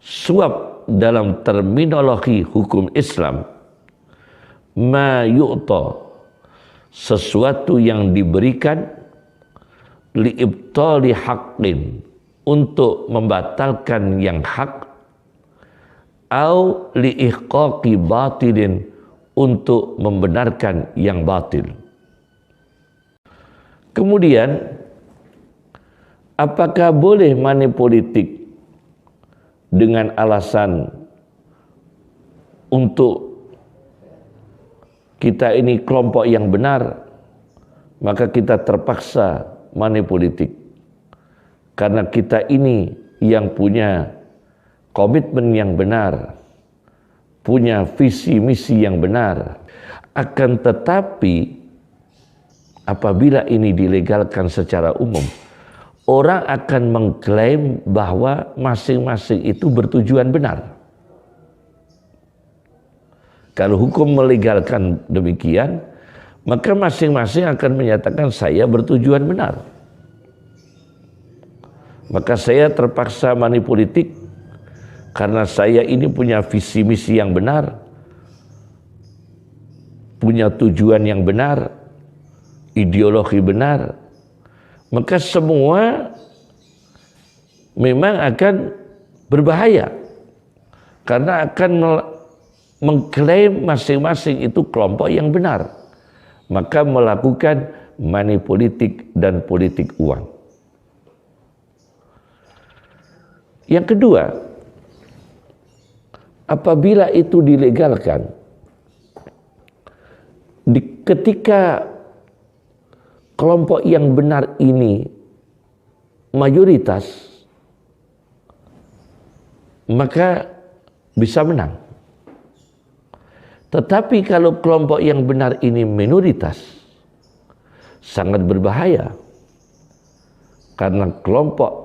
Suap dalam terminologi hukum Islam, ma yu'ta, sesuatu yang diberikan, liibtali haqqin, untuk membatalkan yang hak, au liihqaqi batilin, untuk membenarkan yang batil. Kemudian, apakah boleh money politik dengan alasan untuk kita ini kelompok yang benar, maka kita terpaksa money politik karena kita ini yang punya komitmen yang benar, punya visi misi yang benar. Akan tetapi apabila ini dilegalkan secara umum, orang akan mengklaim bahwa masing-masing itu bertujuan benar. Kalau hukum melegalkan demikian, maka masing-masing akan menyatakan saya bertujuan benar. Maka saya terpaksa money politik karena saya ini punya visi misi yang benar, punya tujuan yang benar, ideologi benar. Maka semua memang akan berbahaya karena akan mengklaim masing-masing itu kelompok yang benar, maka melakukan money politik dan politik uang. Yang kedua, apabila itu dilegalkan, ketika kelompok yang benar ini mayoritas, maka bisa menang. Tetapi kalau kelompok yang benar ini minoritas, sangat berbahaya. Karena kelompok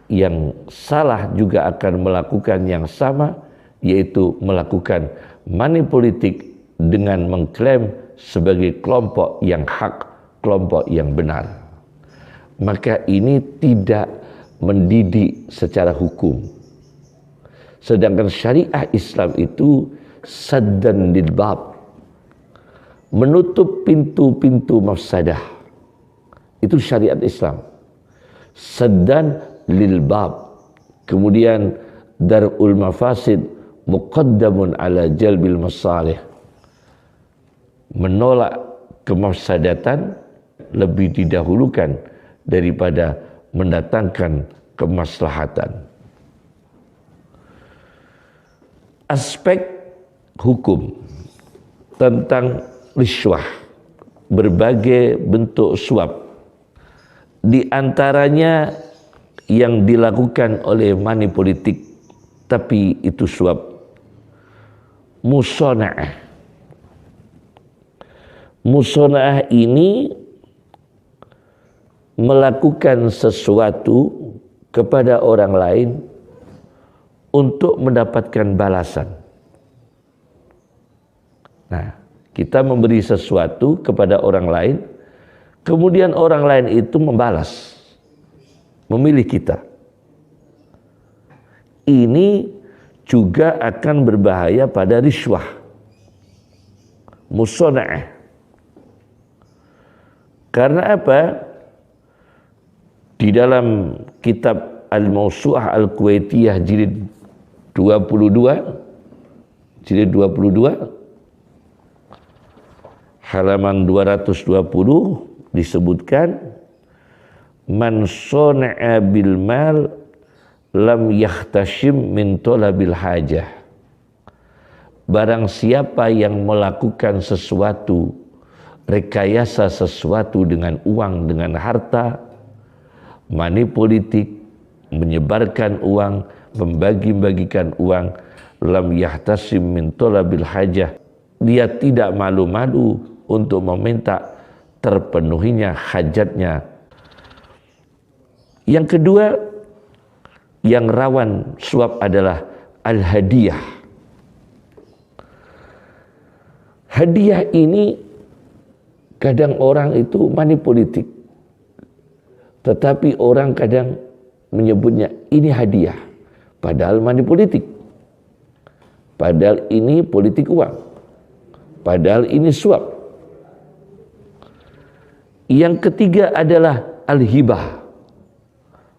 yang salah juga akan melakukan yang sama, yaitu melakukan money politik dengan mengklaim sebagai kelompok yang hak, kelompok yang benar. Maka ini tidak mendidik secara hukum. Sedangkan syariah Islam itu saddan lil bab, menutup pintu-pintu mafsadah. Itu syariat Islam. Saddan lil bab. Kemudian darul mafasid muqaddamun ala jalbil masalih. Menolak kemafsadatan lebih didahulukan daripada mendatangkan kemaslahatan. Aspek hukum tentang riswah, berbagai bentuk suap, di antaranya yang dilakukan oleh money politik tapi itu suap, musona'ah. Musona'ah ini melakukan sesuatu kepada orang lain untuk mendapatkan balasan. Nah, kita memberi sesuatu kepada orang lain, kemudian orang lain itu membalas, memilih kita. Ini juga akan berbahaya pada riswah, musona'ah. Karena apa? Di dalam kitab Al-Mawsu'ah Al-Kuwaitiyah jilid 22 halaman 220 disebutkan, man sona'a bil mal lam yahtashim min talabil hajah. Barang siapa yang melakukan sesuatu, rekayasa sesuatu dengan uang, dengan harta, money politik, menyebarkan uang, membagi-bagikan uang, lam yahtasim min talabil hajah, dia tidak malu-malu untuk meminta terpenuhinya hajatnya. Yang kedua yang rawan suap adalah al-hadiyah. Hadiah ini kadang orang itu money politik, tetapi orang kadang menyebutnya ini hadiah. Padahal money politik. Padahal ini politik uang. Padahal ini suap. Yang ketiga adalah al-hibah,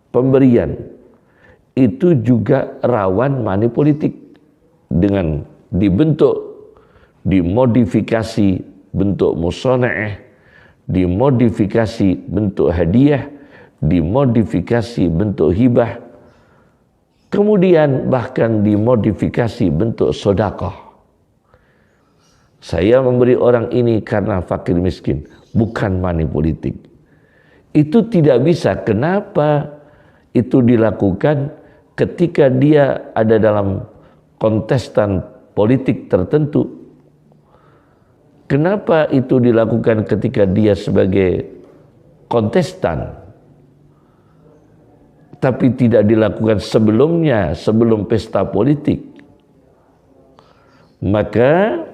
pemberian. Itu juga rawan money politik dengan dibentuk, dimodifikasi bentuk musona'ah, dimodifikasi bentuk hadiah, dimodifikasi bentuk hibah, kemudian bahkan dimodifikasi bentuk sedekah. Saya memberi orang ini karena fakir miskin, bukan money politik. Itu tidak bisa. Kenapa itu dilakukan ketika dia ada dalam kontestan politik tertentu? Kenapa itu dilakukan ketika dia sebagai kontestan, tapi tidak dilakukan sebelumnya, sebelum pesta politik? Maka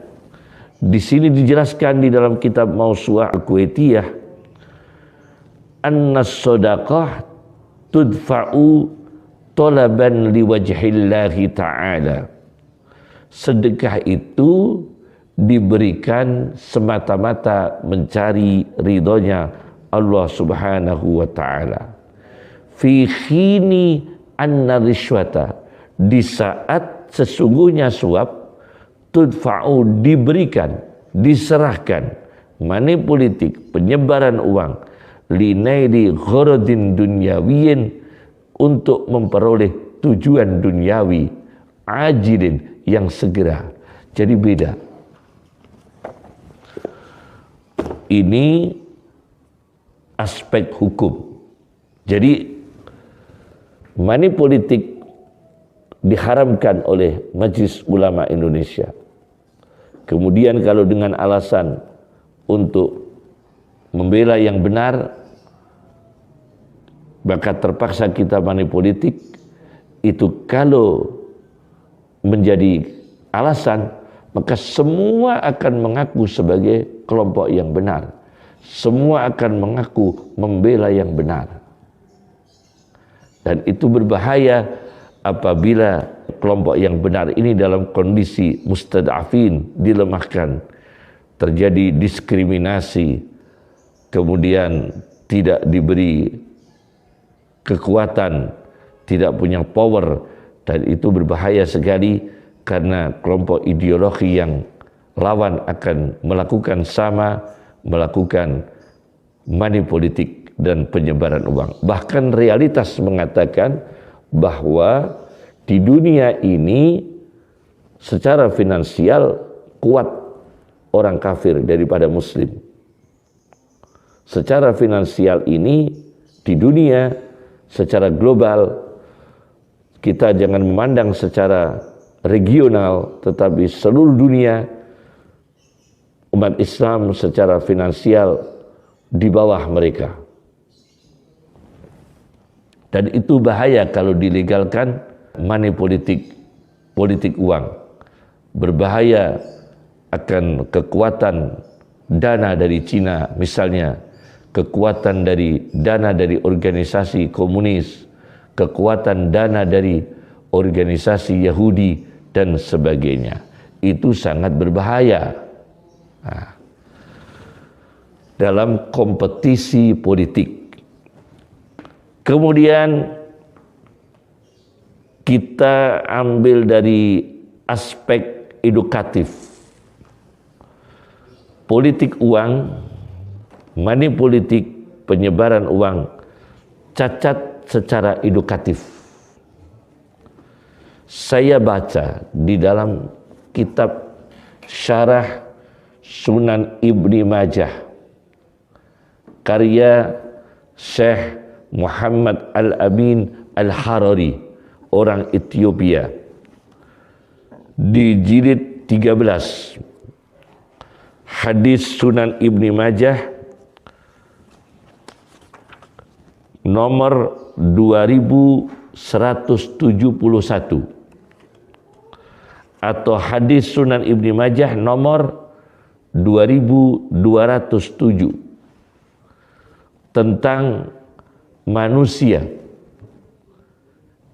di sini dijelaskan di dalam kitab Mawsu'ah Al-Kuwaitiyah, anna shadaqah tudfa'u talaban liwajhillahi ta'ala. Sedekah itu diberikan semata-mata mencari ridhonya Allah Subhanahu wa ta'ala. Fi khini anna rishwata, di saat sesungguhnya suap, tudfa'u diberikan, diserahkan, money politik, penyebaran uang, linaili gharadin dunyawiyin, untuk memperoleh tujuan duniawi, ajilin, yang segera. Jadi beda. Ini aspek hukum. Jadi money politik diharamkan oleh Majelis Ulama Indonesia. Kemudian kalau dengan alasan untuk membela yang benar, maka terpaksa kita money politik. Itu kalau menjadi alasan, maka semua akan mengaku sebagai kelompok yang benar. Semua akan mengaku membela yang benar. Dan itu berbahaya apabila kelompok yang benar ini dalam kondisi mustad'afin, dilemahkan, terjadi diskriminasi, kemudian tidak diberi kekuatan, tidak punya power, dan itu berbahaya sekali karena kelompok ideologi yang lawan akan melakukan sama, melakukan money politik dan penyebaran uang. Bahkan realitas mengatakan bahwa di dunia ini secara finansial kuat orang kafir daripada muslim. Secara finansial ini di dunia, secara global, kita jangan memandang secara regional, tetapi seluruh dunia, umat Islam secara finansial di bawah mereka. Dan itu bahaya kalau dilegalkan money politik, politik uang. Berbahaya akan kekuatan dana dari Cina misalnya, kekuatan dari dana dari organisasi komunis, kekuatan dana dari organisasi Yahudi dan sebagainya. Itu sangat berbahaya. Nah, dalam kompetisi politik. Kemudian kita ambil dari aspek edukatif. Politik uang, money politik, penyebaran uang, cacat secara edukatif. Saya baca di dalam kitab Syarah Sunan Ibni Majah, karya Syekh Muhammad Al-Amin Al-Harari, orang Ethiopia, di jilid 13, hadis Sunan Ibni Majah nomor 2171, atau hadis Sunan Ibni Majah nomor 2207, tentang manusia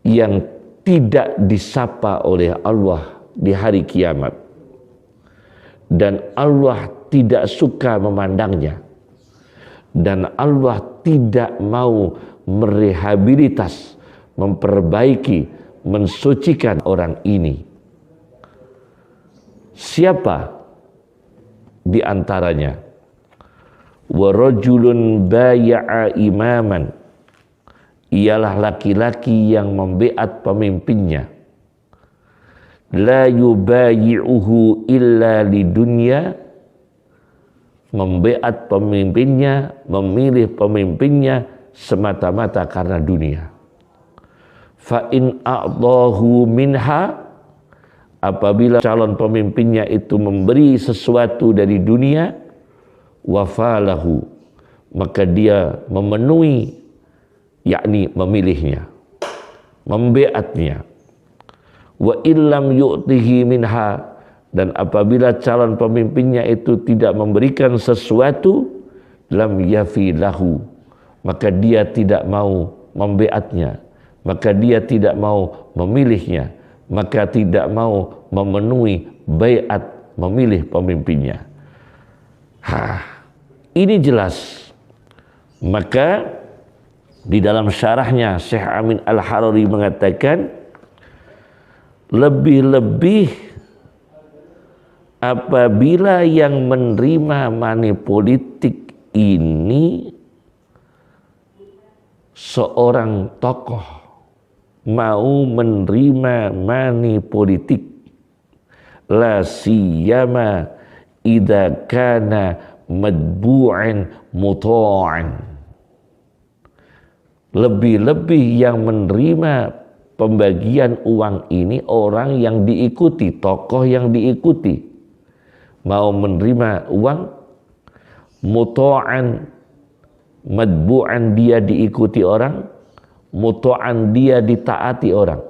yang tidak disapa oleh Allah di hari kiamat, dan Allah tidak suka memandangnya, dan Allah tidak mau merehabilitas, memperbaiki, mensucikan orang ini. Siapa di antaranya? Wa rajulun baya'a imaman, ialah laki-laki yang membeat pemimpinnya. La yubayi'uhu illa lidunya, membeat pemimpinnya, memilih pemimpinnya semata-mata karena dunia. Fa in a'dahu minha, apabila calon pemimpinnya itu memberi sesuatu dari dunia, wafalahu, maka dia memenuhi, yakni memilihnya, membeatnya. Wa illam yu'tihi minha, dan apabila calon pemimpinnya itu tidak memberikan sesuatu, lam yafi lahu, maka dia tidak mau membeatnya, maka dia tidak mau memilihnya, maka tidak mau memenuhi baiat memilih pemimpinnya. Ini jelas. Maka di dalam syarahnya Syekh Amin Al-Harari mengatakan, lebih-lebih apabila yang menerima money politik ini seorang tokoh mau menerima money politik, la siyama idza kana madbu'an muta'an, lebih-lebih yang menerima pembagian uang ini orang yang diikuti, tokoh yang diikuti, mau menerima uang muta'an, madbu'an dia diikuti orang, muta'an dia ditaati orang.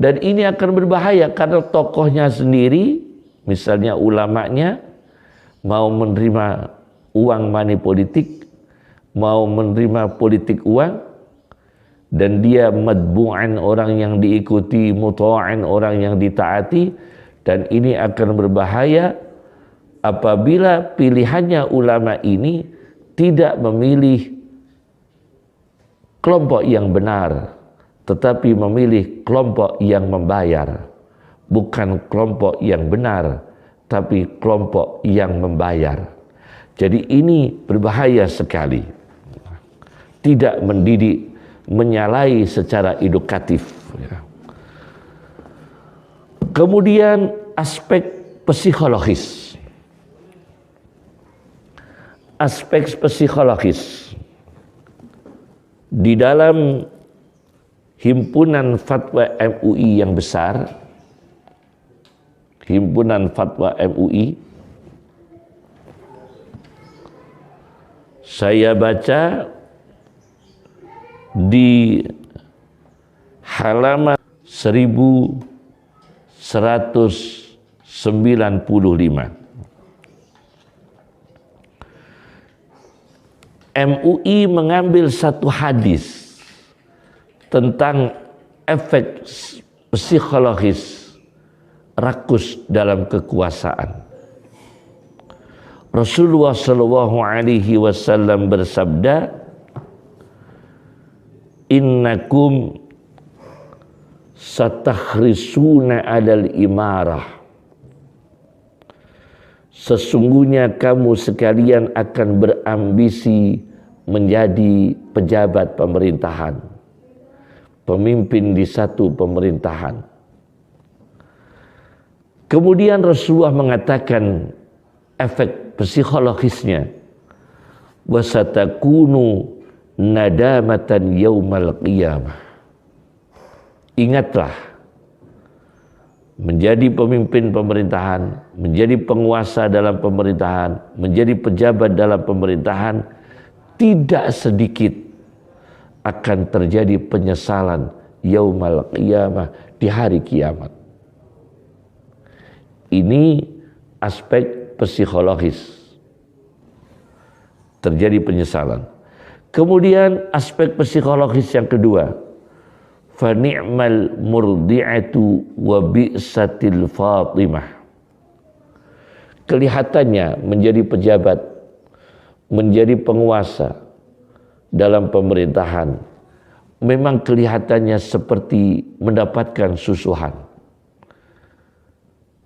Dan ini akan berbahaya karena tokohnya sendiri, misalnya ulamanya, mau menerima uang money politik, mau menerima politik uang, dan dia madbu'an orang yang diikuti, muta'an orang yang ditaati, dan ini akan berbahaya apabila pilihannya ulama ini tidak memilih kelompok yang benar, tetapi memilih kelompok yang membayar, bukan kelompok yang benar, tapi kelompok yang membayar. Jadi ini berbahaya sekali. Tidak mendidik, menyalahi secara edukatif. Kemudian aspek psikologis. Aspek psikologis. Di dalam himpunan fatwa MUI yang besar, himpunan fatwa MUI, saya baca di halaman 1195. MUI mengambil satu hadis tentang efek psikologis rakus dalam kekuasaan. Rasulullah Shallallahu Alaihi Wasallam bersabda, innakum satakhrisuna alal imarah, sesungguhnya kamu sekalian akan berambisi menjadi pejabat pemerintahan, pemimpin di satu pemerintahan. Kemudian Rasulullah mengatakan efek psikologisnya, wasatakunu nadamatan yaumal qiyamah. Ingatlah, menjadi pemimpin pemerintahan, menjadi penguasa dalam pemerintahan, menjadi pejabat dalam pemerintahan, tidak sedikit akan terjadi penyesalan yaumal qiyamah, di hari kiamat. Ini aspek psikologis, terjadi penyesalan. Kemudian aspek psikologis yang kedua, fa ni'mal murdi'atu wa bi'satil fatimah. Kelihatannya menjadi pejabat, menjadi penguasa dalam pemerintahan, memang kelihatannya seperti mendapatkan susuhan.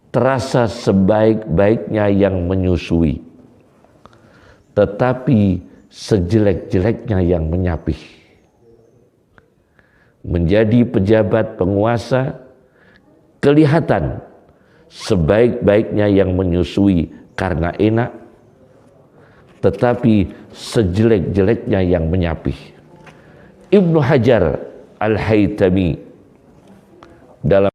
Terasa sebaik-baiknya yang menyusui, tetapi sejelek-jeleknya yang menyapih. Menjadi pejabat penguasa kelihatan sebaik-baiknya yang menyusui karena enak, tetapi sejelek-jeleknya yang menyapih. Ibnu Hajar Al-Haytami dalam